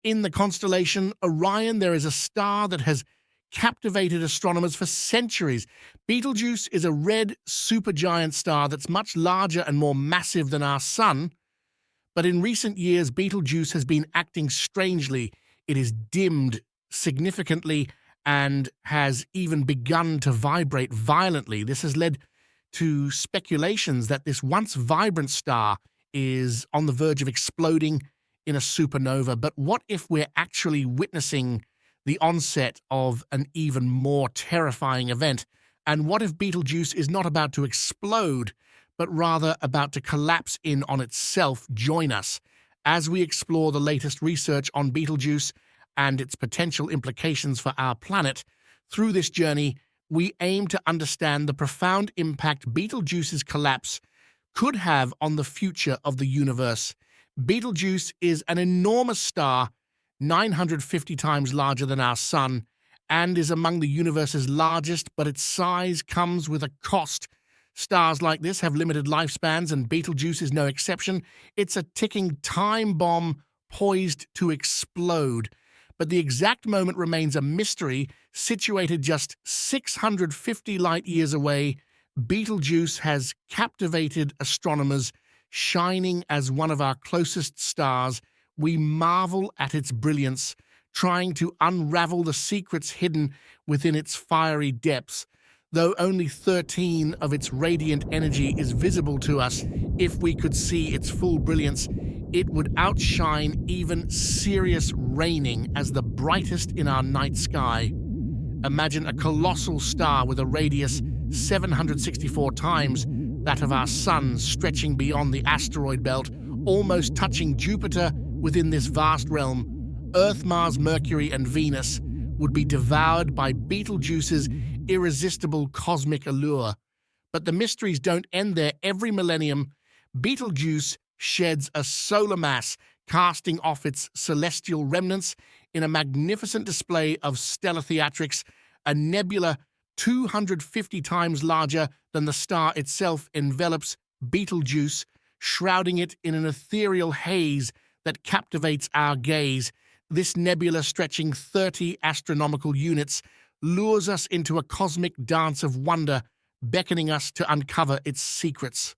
In the constellation Orion, there is a star that has captivated astronomers for centuries. Betelgeuse is a red supergiant star that's much larger and more massive than our Sun, but in recent years, Betelgeuse has been acting strangely. It is dimmed significantly and has even begun to vibrate violently. This has led to speculations that this once vibrant star is on the verge of exploding in a supernova. But what if we're actually witnessing the onset of an even more terrifying event? And what if Betelgeuse is not about to explode, but rather about to collapse in on itself? Join us as we explore the latest research on Betelgeuse and its potential implications for our planet. Through this journey, we aim to understand the profound impact Betelgeuse's collapse could have on the future of the universe. Betelgeuse is an enormous star, 950 times larger than our Sun, and is among the universe's largest, but its size comes with a cost. Stars like this have limited lifespans, and Betelgeuse is no exception. It's a ticking time bomb poised to explode. But the exact moment remains a mystery. Situated just 650 light-years away, Betelgeuse has captivated astronomers. Shining as one of our closest stars, we marvel at its brilliance, trying to unravel the secrets hidden within its fiery depths. Though only 13 of its radiant energy is visible to us, if we could see its full brilliance, it would outshine even Sirius reigning as the brightest in our night sky. Imagine a colossal star with a radius 764 times that of our Sun, stretching beyond the asteroid belt, almost touching Jupiter. Within this vast realm, Earth, Mars, Mercury, and Venus would be devoured by Betelgeuse's irresistible cosmic allure. But the mysteries don't end there. Every millennium, Betelgeuse sheds a solar mass, casting off its celestial remnants in a magnificent display of stellar theatrics. A nebula 250 times larger than the star itself envelops Betelgeuse, shrouding it in an ethereal haze that captivates our gaze. This nebula, stretching 30 astronomical units, lures us into a cosmic dance of wonder, beckoning us to uncover its secrets.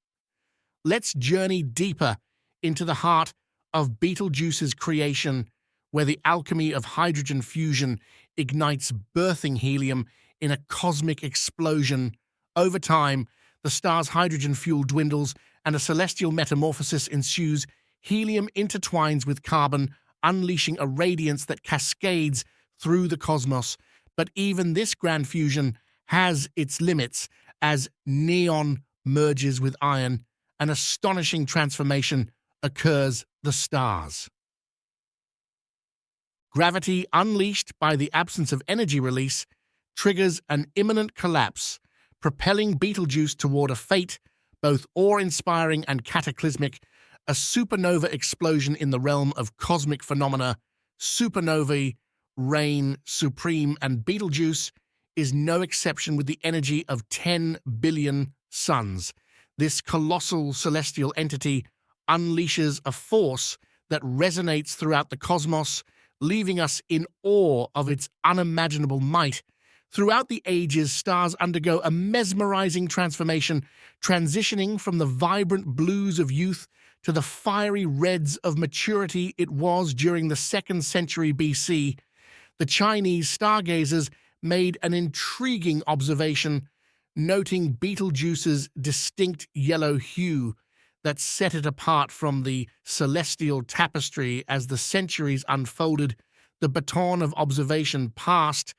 Let's journey deeper into the heart of Betelgeuse's creation, where the alchemy of hydrogen fusion ignites birthing helium in a cosmic explosion. Over time, the star's hydrogen fuel dwindles and a celestial metamorphosis ensues. Helium intertwines with carbon, unleashing a radiance that cascades through the cosmos. But even this grand fusion has its limits. As neon merges with iron, an astonishing transformation occurs. The stars. Gravity, unleashed by the absence of energy release, triggers an imminent collapse, propelling Betelgeuse toward a fate both awe-inspiring and cataclysmic. A supernova explosion in the realm of cosmic phenomena. Supernovae reign supreme, and Betelgeuse is no exception, with the energy of 10 billion suns. This colossal celestial entity unleashes a force that resonates throughout the cosmos, leaving us in awe of its unimaginable might. Throughout the ages, stars undergo a mesmerizing transformation, transitioning from the vibrant blues of youth to the fiery reds of maturity it was during the 2nd century BC. The Chinese stargazers made an intriguing observation, noting Betelgeuse's distinct yellow hue that set it apart from the celestial tapestry. As the centuries unfolded, the baton of observation passed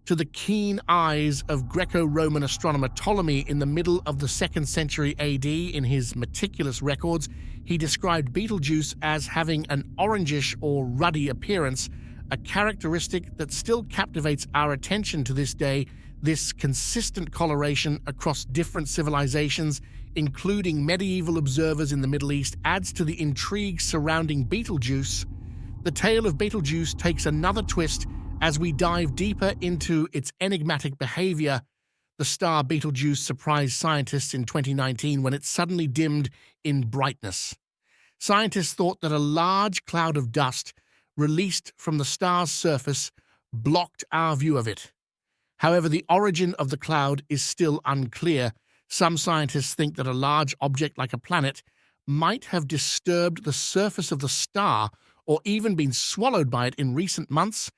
to the keen eyes of Greco-Roman astronomer Ptolemy in the middle of the 2nd century AD. In his meticulous records, he described Betelgeuse as having an orangish or ruddy appearance, a characteristic that still captivates our attention to this day. This consistent coloration across different civilizations, including medieval observers in the Middle East, adds to the intrigue surrounding Betelgeuse. The tale of Betelgeuse takes another twist as we dive deeper into its enigmatic behavior. The star Betelgeuse surprised scientists in 2019 when it suddenly dimmed in brightness. Scientists thought that a large cloud of dust released from the star's surface blocked our view of it. However, the origin of the cloud is still unclear. Some scientists think that a large object like a planet might have disturbed the surface of the star or even been swallowed by it in recent months.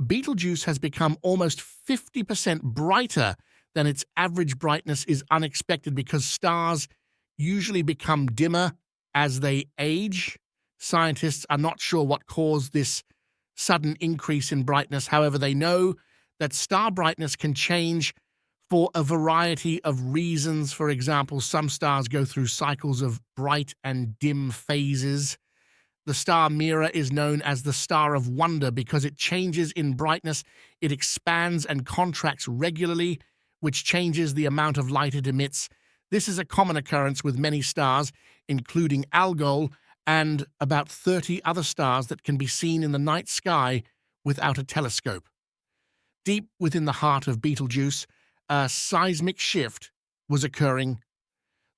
Betelgeuse has become almost 50% brighter than its average brightness is unexpected because stars usually become dimmer as they age. Scientists are not sure what caused this sudden increase in brightness. However, they know that star brightness can change for a variety of reasons. For example, some stars go through cycles of bright and dim phases. The star Mira is known as the Star of Wonder because it changes in brightness. It expands and contracts regularly, which changes the amount of light it emits. This is a common occurrence with many stars, including Algol and about 30 other stars that can be seen in the night sky without a telescope. Deep within the heart of Betelgeuse, a seismic shift was occurring.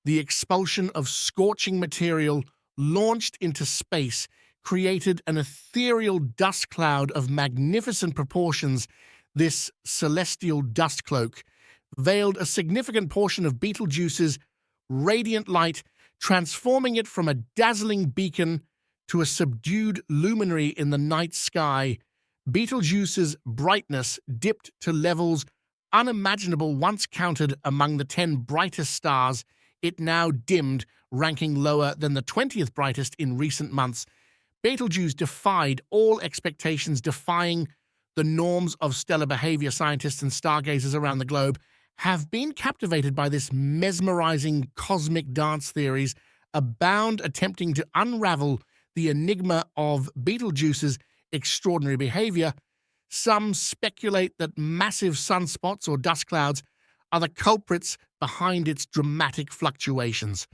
The expulsion of scorching material launched into space created an ethereal dust cloud of magnificent proportions. This celestial dust cloak veiled a significant portion of Betelgeuse's radiant light, transforming it from a dazzling beacon to a subdued luminary in the night sky. Betelgeuse's brightness dipped to levels unimaginable once counted among the 10 brightest stars. It now dimmed, ranking lower than the 20th brightest in recent months. Betelgeuse defied all expectations, defying the norms of stellar behavior. Scientists and stargazers around the globe have been captivated by this mesmerizing cosmic dance. Theories abound attempting to unravel the enigma of Betelgeuse's extraordinary behavior. Some speculate that massive sunspots or dust clouds are the culprits behind its dramatic fluctuations,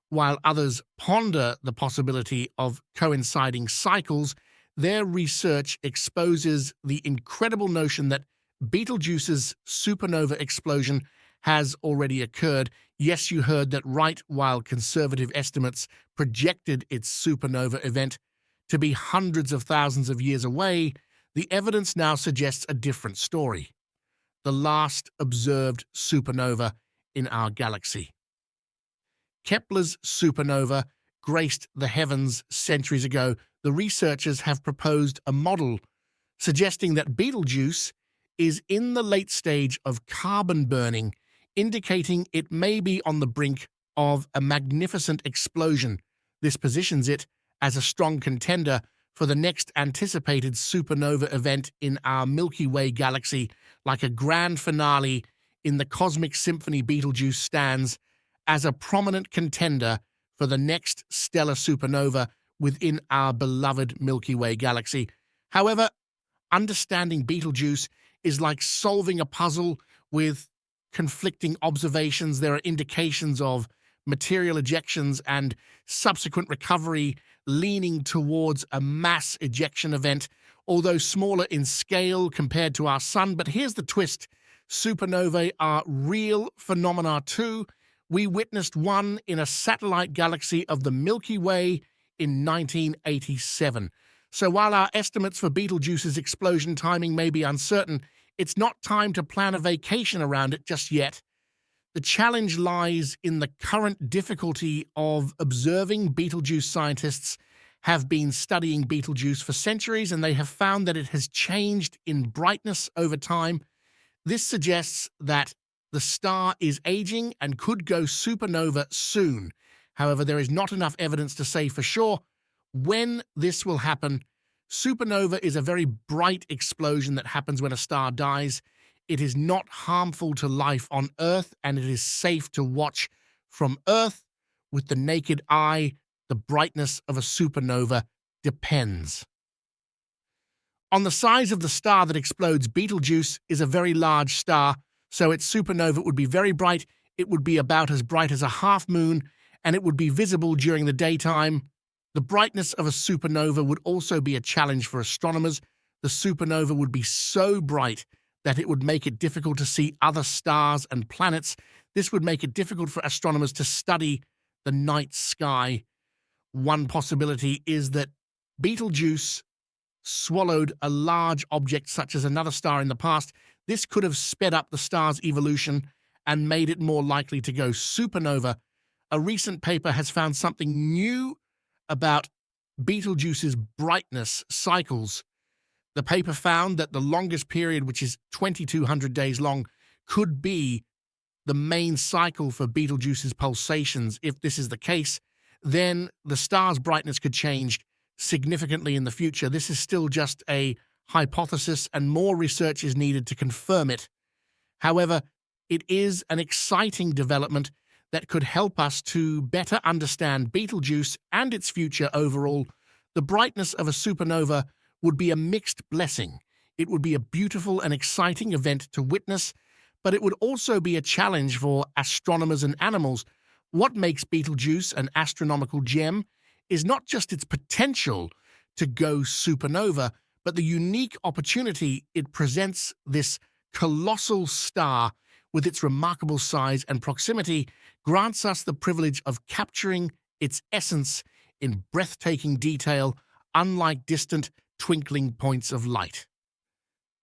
while others ponder the possibility of coinciding cycles. Their research exposes the incredible notion that Betelgeuse's supernova explosion has already occurred. Yes, you heard that right. While conservative estimates projected its supernova event to be hundreds of thousands of years away, the evidence now suggests a different story. The last observed supernova in our galaxy. Kepler's supernova graced the heavens centuries ago. The researchers have proposed a model suggesting that Betelgeuse is in the late stage of carbon burning, indicating it may be on the brink of a magnificent explosion. This positions it as a strong contender for the next anticipated supernova event in our Milky Way galaxy. Like a grand finale in the cosmic symphony, Betelgeuse stands as a prominent contender for the next stellar supernova within our beloved Milky Way galaxy. However, understanding Betelgeuse is like solving a puzzle with conflicting observations. There are indications of material ejections and subsequent recovery leaning towards a mass ejection event, although smaller in scale compared to our sun. But here's the twist. Supernovae are real phenomena too. We witnessed one in a satellite galaxy of the Milky Way in 1987. So while our estimates for Betelgeuse's explosion timing may be uncertain, it's not time to plan a vacation around it just yet. The challenge lies in the current difficulty of observing Betelgeuse. Scientists have been studying Betelgeuse for centuries, and they have found that it has changed in brightness over time. This suggests that the star is aging and could go supernova soon. However, there is not enough evidence to say for sure when this will happen. Supernova is a very bright explosion that happens when a star dies. It is not harmful to life on Earth, and it is safe to watch from Earth with the naked eye. The brightness of a supernova depends on the size of the star that explodes. Betelgeuse is a very large star, so its supernova would be very bright. It would be about as bright as a half moon, and it would be visible during the daytime. The brightness of a supernova would also be a challenge for astronomers. The supernova would be so bright that it would make it difficult to see other stars and planets. This would make it difficult for astronomers to study the night sky. One possibility is that Betelgeuse swallowed a large object such as another star in the past, this could have sped up the star's evolution and made it more likely to go supernova. A recent paper has found something new about Betelgeuse's brightness cycles. The paper found that the longest period, which is 2,200 days long, could be the main cycle for Betelgeuse's pulsations. If this is the case, then the star's brightness could change significantly in the future. This is still just a hypothesis, and more research is needed to confirm it. However, it is an exciting development that could help us to better understand Betelgeuse and its future overall. The brightness of a supernova would be a mixed blessing. It would be a beautiful and exciting event to witness, but it would also be a challenge for astronomers and animals. What makes Betelgeuse an astronomical gem is not just its potential to go supernova, but the unique opportunity it presents. This colossal star, with its remarkable size and proximity, grants us the privilege of capturing its essence in breathtaking detail, unlike distant, twinkling points of light.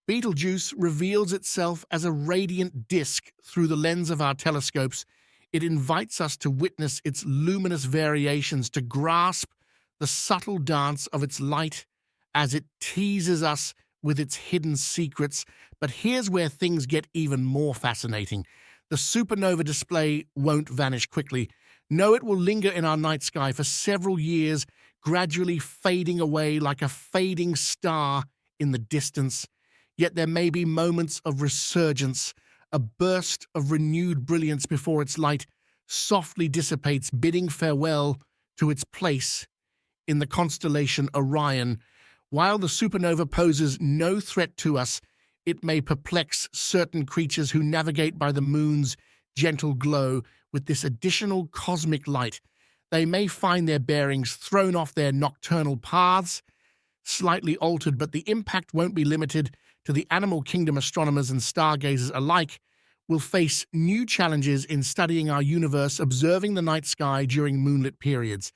Betelgeuse reveals itself as a radiant disk through the lens of our telescopes. It invites us to witness its luminous variations, to grasp the subtle dance of its light as it teases us with its hidden secrets. But here's where things get even more fascinating. The supernova display won't vanish quickly. No, it will linger in our night sky for several years, gradually fading away like a fading star in the distance. Yet there may be moments of resurgence, a burst of renewed brilliance before its light softly dissipates, bidding farewell to its place in the constellation Orion. While the supernova poses no threat to us, it may perplex certain creatures who navigate by the moon's gentle glow. With this additional cosmic light, they may find their bearings thrown off their nocturnal paths, slightly altered, but the impact won't be limited to the animal kingdom. Astronomers and stargazers alike will face new challenges in studying our universe. Observing the night sky during moonlit periods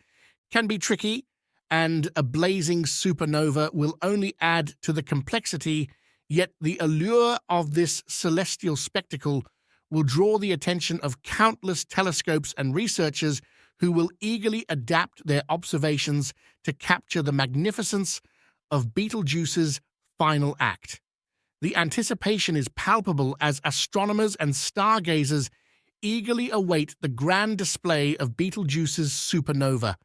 can be tricky, and a blazing supernova will only add to the complexity. Yet the allure of this celestial spectacle will draw the attention of countless telescopes and researchers who will eagerly adapt their observations to capture the magnificence of Betelgeuse's final act. The anticipation is palpable as astronomers and stargazers eagerly await the grand display of Betelgeuse's supernova.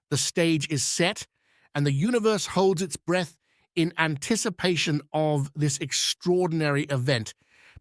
The stage is set, and the universe holds its breath in anticipation of this extraordinary event.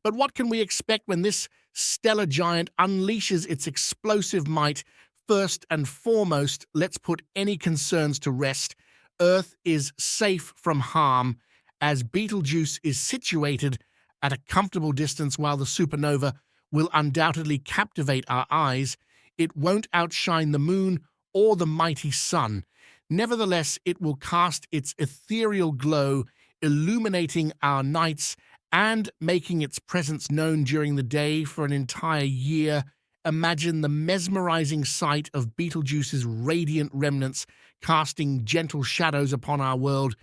But what can we expect when this stellar giant unleashes its explosive might? First and foremost, let's put any concerns to rest. Earth is safe from harm, as Betelgeuse is situated at a comfortable distance. While the supernova will undoubtedly captivate our eyes, it won't outshine the moon or the mighty sun. Nevertheless, it will cast its ethereal glow, illuminating our nights and making its presence known during the day for an entire year. Imagine the mesmerizing sight of Betelgeuse's radiant remnants casting gentle shadows upon our world.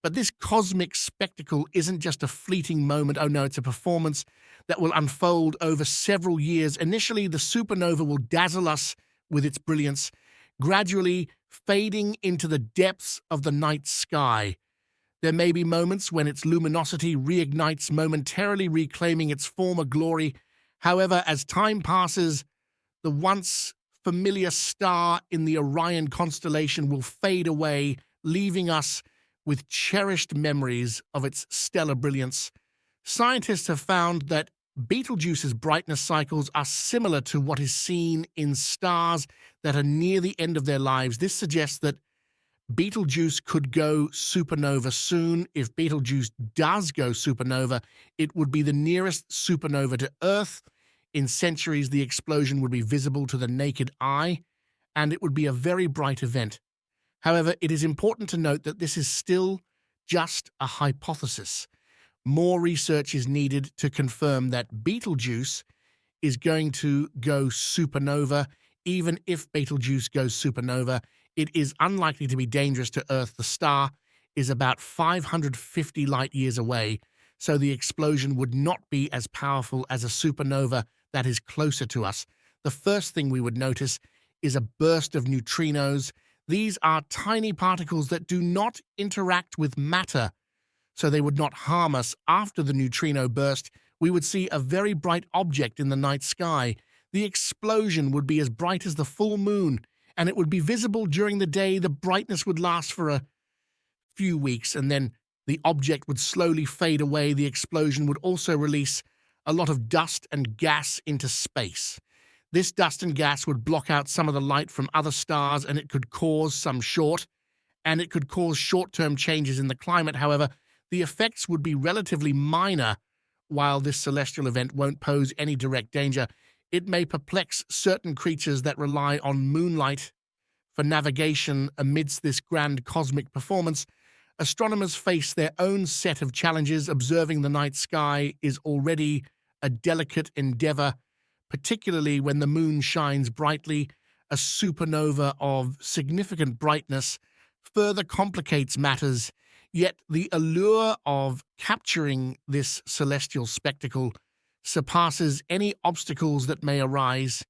But this cosmic spectacle isn't just a fleeting moment. Oh no, it's a performance that will unfold over several years. Initially, the supernova will dazzle us with its brilliance, gradually fading into the depths of the night sky. There may be moments when its luminosity reignites, momentarily reclaiming its former glory. However, as time passes, the once familiar star in the Orion constellation will fade away, leaving us with cherished memories of its stellar brilliance. Scientists have found that Betelgeuse's brightness cycles are similar to what is seen in stars that are near the end of their lives. This suggests that Betelgeuse could go supernova soon. If Betelgeuse does go supernova, it would be the nearest supernova to Earth. In centuries, the explosion would be visible to the naked eye, and it would be a very bright event. However, it is important to note that this is still just a hypothesis. More research is needed to confirm that Betelgeuse is going to go supernova. Even if Betelgeuse goes supernova, it is unlikely to be dangerous to Earth. The star is about 550 light years away, so the explosion would not be as powerful as a supernova that is closer to us. The first thing we would notice is a burst of neutrinos. These are tiny particles that do not interact with matter, so they would not harm us. After the neutrino burst, we would see a very bright object in the night sky. The explosion would be as bright as the full moon, and it would be visible during the day. The brightness would last for a few weeks, and then the object would slowly fade away. The explosion would also release a lot of dust and gas into space. This dust and gas would block out some of the light from other stars, and it could cause short-term changes in the climate. However, the effects would be relatively minor. While this celestial event won't pose any direct danger, it may perplex certain creatures that rely on moonlight for navigation. Amidst this grand cosmic performance, astronomers face their own set of challenges. Observing the night sky is already a delicate endeavor, particularly when the moon shines brightly. A supernova of significant brightness further complicates matters, yet the allure of capturing this celestial spectacle surpasses any obstacles that may arise.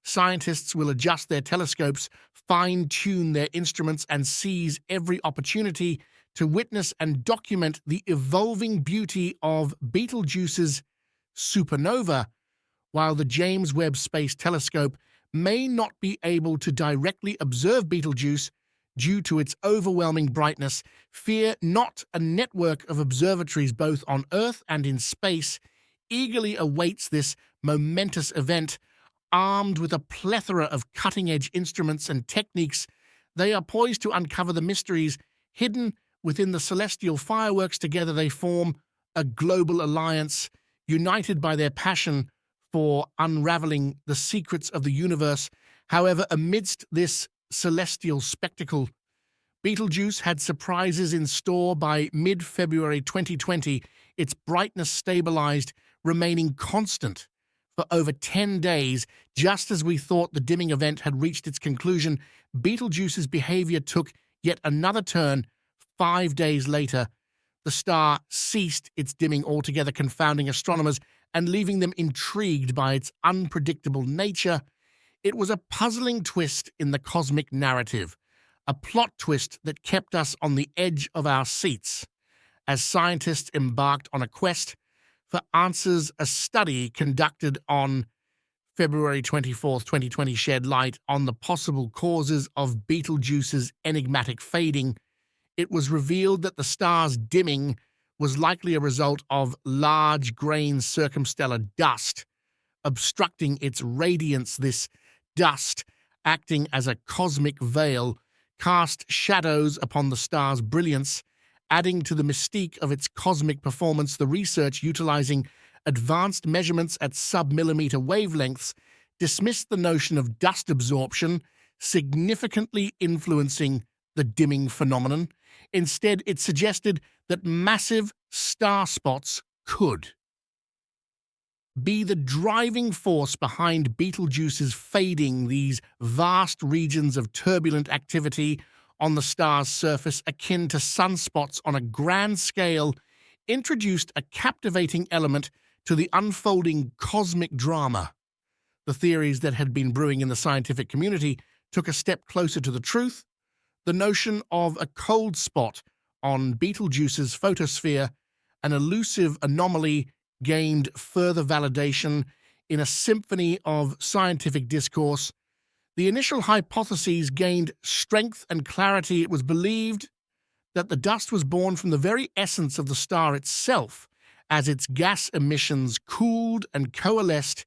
Scientists will adjust their telescopes, fine-tune their instruments, and seize every opportunity to witness and document the evolving beauty of Betelgeuse's supernova. While the James Webb Space Telescope may not be able to directly observe Betelgeuse due to its overwhelming brightness, fear not. A network of observatories both on Earth and in space eagerly awaits this momentous event. Armed with a plethora of cutting-edge instruments and techniques, they are poised to uncover the mysteries hidden within the celestial fireworks. Together they form a global alliance, united by their passion for unraveling the secrets of the universe. However, amidst this celestial spectacle, Betelgeuse had surprises in store. By mid-February 2020, its brightness stabilized, remaining constant for over 10 days. Just as we thought the dimming event had reached its conclusion, Betelgeuse's behavior took yet another turn. 5 days later, the star ceased its dimming altogether, confounding astronomers and leaving them intrigued by its unpredictable nature. It was a puzzling twist in the cosmic narrative, a plot twist that kept us on the edge of our seats. As scientists embarked on a quest for answers, a study conducted on February 24, 2020 shed light on the possible causes of Betelgeuse's enigmatic fading. It was revealed that the star's dimming was likely a result of large grain circumstellar dust obstructing its radiance. This dust, acting as a cosmic veil, cast shadows upon the star's brilliance, adding to the mystique of its cosmic performance. The research, utilizing advanced measurements at sub-millimeter wavelengths, dismissed the notion of dust absorption significantly influencing the dimming phenomenon. Instead, it suggested that massive star spots could be the driving force behind Betelgeuse's fading. These vast regions of turbulent activity on the star's surface, akin to sunspots on a grand scale, introduced a captivating element to the unfolding cosmic drama. The theories that had been brewing in the scientific community took a step closer to the truth. The notion of a cold spot on Betelgeuse's photosphere, an elusive anomaly, gained further validation in a symphony of scientific discourse. The initial hypotheses gained strength and clarity. It was believed that the dust was born from the very essence of the star itself, as its gas emissions cooled and coalesced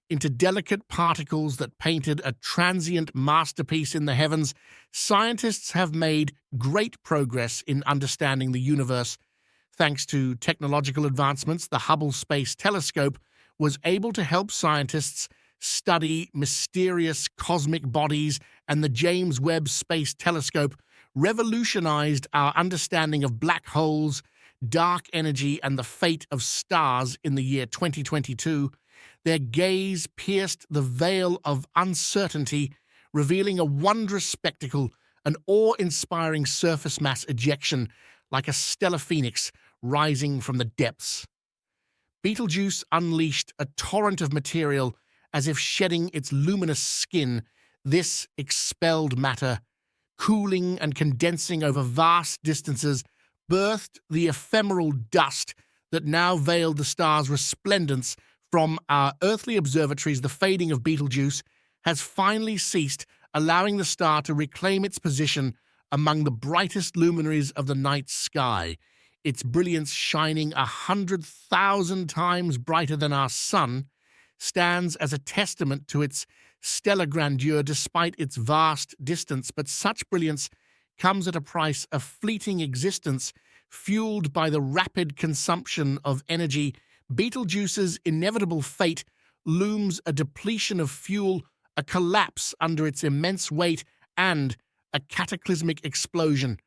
into delicate particles that painted a transient masterpiece in the heavens. Scientists have made great progress in understanding the universe. Thanks to technological advancements, the Hubble Space Telescope was able to help scientists study mysterious cosmic bodies, and the James Webb Space Telescope revolutionized our understanding of black holes, dark energy, and the fate of stars. In the year 2022, their gaze pierced the veil of uncertainty, revealing a wondrous spectacle, an awe-inspiring surface mass ejection like a stellar phoenix rising from the depths. Betelgeuse unleashed a torrent of material as if shedding its luminous skin. This expelled matter, cooling and condensing over vast distances, birthed the ephemeral dust that now veiled the star's resplendence. From our earthly observatories, the fading of Betelgeuse has finally ceased, allowing the star to reclaim its position among the brightest luminaries of the night sky, its brilliance shining 100,000 times brighter than our sun, stands as a testament to its stellar grandeur despite its vast distance. But such brilliance comes at a price, a fleeting existence fueled by the rapid consumption of energy. Betelgeuse's inevitable fate looms: a depletion of fuel, a collapse under its immense weight, and a cataclysmic explosion.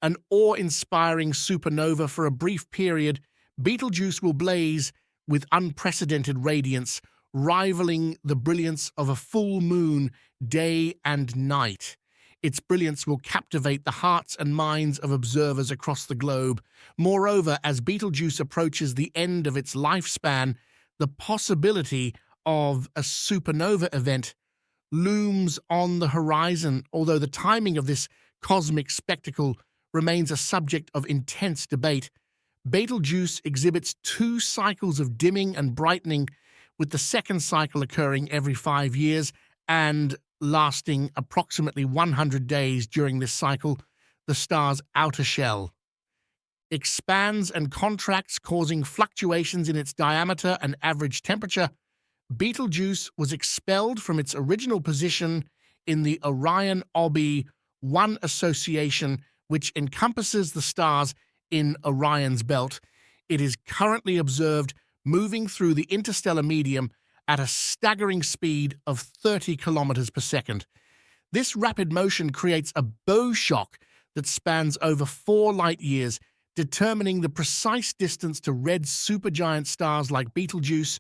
An awe-inspiring supernova. For a brief period, Betelgeuse will blaze with unprecedented radiance, rivaling the brilliance of a full moon day and night. Its brilliance will captivate the hearts and minds of observers across the globe. Moreover, as Betelgeuse approaches the end of its lifespan, the possibility of a supernova event looms on the horizon. Although the timing of this cosmic spectacle remains a subject of intense debate, Betelgeuse exhibits two cycles of dimming and brightening, with the second cycle occurring every 5 years and lasting approximately 100 days. During this cycle, the star's outer shell expands and contracts, causing fluctuations in its diameter and average temperature. Betelgeuse was expelled from its original position in the Orion-OB-1 association, which encompasses the stars in Orion's belt. It is currently observed moving through the interstellar medium at a staggering speed of 30 kilometers per second. This rapid motion creates a bow shock that spans over 4 light years, determining the precise distance to red supergiant stars like Betelgeuse.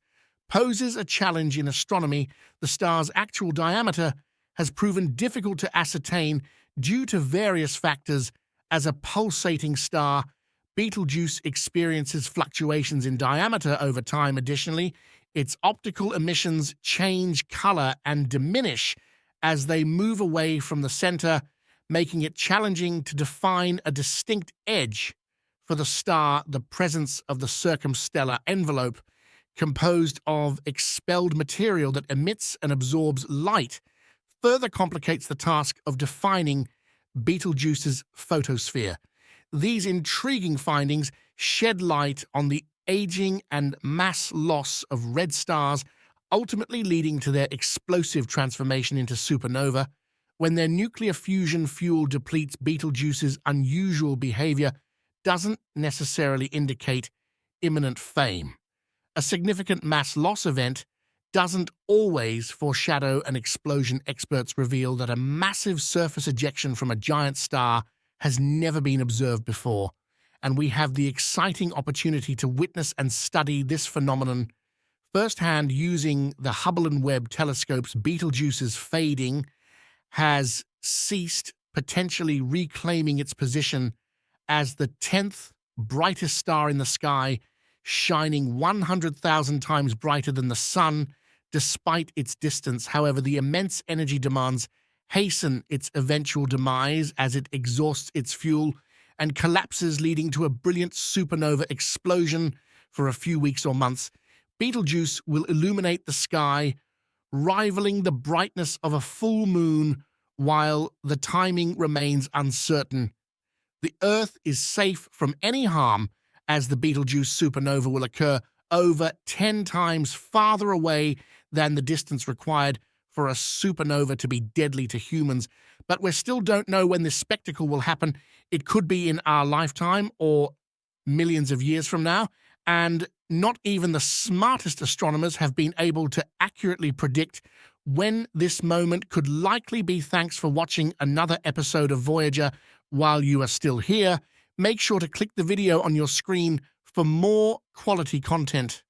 Poses a challenge in astronomy. The star's actual diameter has proven difficult to ascertain due to various factors. As a pulsating star, Betelgeuse experiences fluctuations in diameter over time. Additionally, its optical emissions change color and diminish as they move away from the center, making it challenging to define a distinct edge for the star. The presence of the circumstellar envelope, composed of expelled material that emits and absorbs light, further complicates the task of defining Betelgeuse's photosphere. These intriguing findings shed light on the aging and mass loss of red stars, ultimately leading to their explosive transformation into supernova. When their nuclear fusion fuel depletes, Betelgeuse's unusual behavior doesn't necessarily indicate imminent fame. A significant mass loss event doesn't always foreshadow an explosion. Experts reveal that a massive surface ejection from a giant star has never been observed before, and we have the exciting opportunity to witness and study this phenomenon firsthand using the Hubble and Webb telescopes. Betelgeuse's fading has ceased, potentially reclaiming its position as the 10th brightest star in the sky, shining 100,000 times brighter than the sun. Despite its distance, however, the immense energy demands hasten its eventual demise as it exhausts its fuel and collapses, leading to a brilliant supernova explosion. For a few weeks or months, Betelgeuse will illuminate the sky, rivaling the brightness of a full moon. While the timing remains uncertain, the Earth is safe from any harm, as the Betelgeuse supernova will occur over 10 times farther away than the distance required for a supernova to be deadly to humans. But we still don't know when this spectacle will happen. It could be in our lifetime or millions of years from now, and not even the smartest astronomers have been able to accurately predict when this moment could likely be. Thanks for watching another episode of Voyager. While you are still here, make sure to click the video on your screen for more quality content.